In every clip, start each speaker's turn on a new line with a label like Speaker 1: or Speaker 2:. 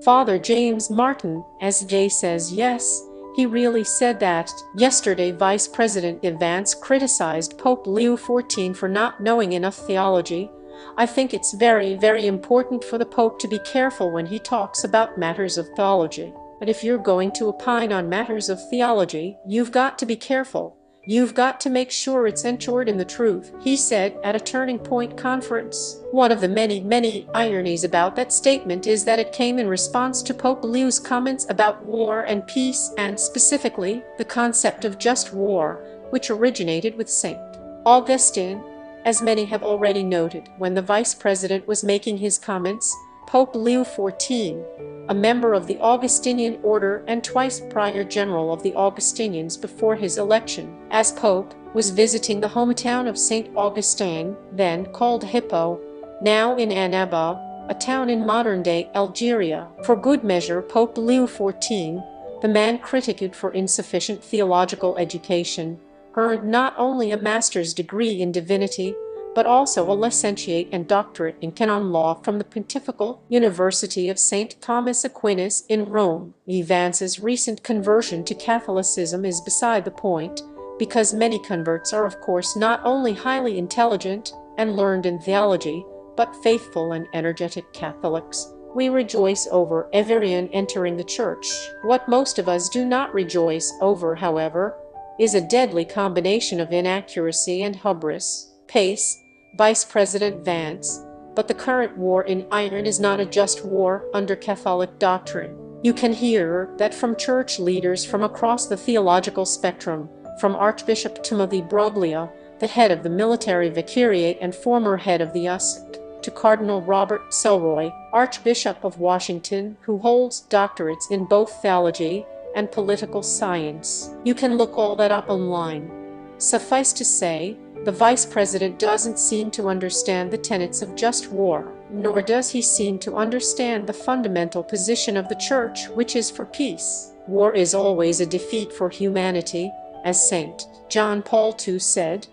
Speaker 1: Father James Martin, SJ says yes, he really said that. Yesterday, Vice President Vance criticized Pope Leo XIV for not knowing enough theology. I think it's very, very important for the Pope to be careful when he talks about matters of theology. But if you're going to opine on matters of theology, you've got to be careful. You've got to make sure it's anchored in the truth, he said at a Turning Point conference. One of the many ironies about that statement is that it came in response to Pope Leo's comments about war and peace, and specifically, the concept of just war, which originated with St. Augustine. As many have already noted, when the Vice President was making his comments, Pope Leo XIV, a member of the Augustinian order and twice prior general of the Augustinians before his election as Pope, was visiting the hometown of St. Augustine, then called Hippo, now in Annaba, a town in modern-day Algeria. For good measure, Pope Leo XIV, the man critiqued for insufficient theological education, earned not only a master's degree in divinity, but also a licentiate and doctorate in canon law from the Pontifical University of St. Thomas Aquinas in Rome. Vance's recent conversion to Catholicism is beside the point, because many converts are of course not only highly intelligent and learned in theology, but faithful and energetic Catholics. We rejoice over everyone entering the Church. What most of us do not rejoice over, however, is a deadly combination of inaccuracy and hubris. Pace, Vice President Vance, but the current war in Iran is not a just war under Catholic doctrine. You can hear that from church leaders from across the theological spectrum, from Archbishop Timothy Broglia, the head of the military vicariate and former head of the UST, to Cardinal Robert Selroy, Archbishop of Washington, who holds doctorates in both theology and political science. You can look all that up online. Suffice to say, the Vice President doesn't seem to understand the tenets of just war, nor does he seem to understand the fundamental position of the Church, which is for peace. War is always a defeat for humanity, as St. John Paul II said.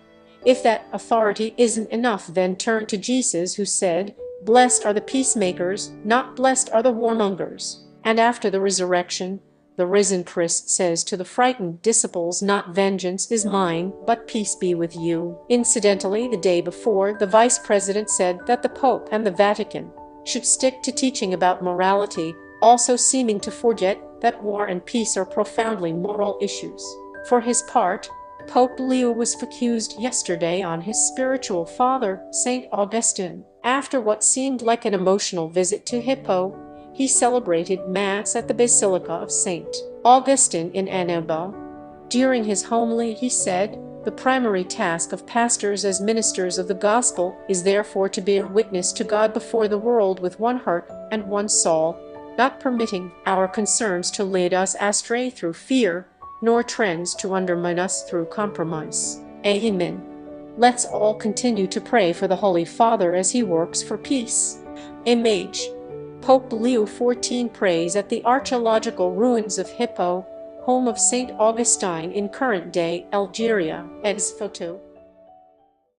Speaker 1: If that authority isn't enough, then turn to Jesus, who said, "Blessed are the peacemakers, not blessed are the warmongers." And after the resurrection, the risen Christ says to the frightened disciples, "Not vengeance is mine, but peace be with you." Incidentally, the day before, the Vice President said that the Pope and the Vatican should stick to teaching about morality, also seeming to forget that war and peace are profoundly moral issues. For his part, Pope Leo was focused yesterday on his spiritual father, St. Augustine. After what seemed like an emotional visit to Hippo, he celebrated Mass at the Basilica of St. Augustine in Annaba. During his homily, he said, "The primary task of pastors as ministers of the gospel is therefore to bear witness to God before the world with one heart and one soul, not permitting our concerns to lead us astray through fear, nor trends to undermine us through compromise." Amen. Let's all continue to pray for the Holy Father as he works for peace. Image. Pope Leo XIV prays at the archaeological ruins of Hippo, home of St. Augustine in current-day Algeria. Ex photo.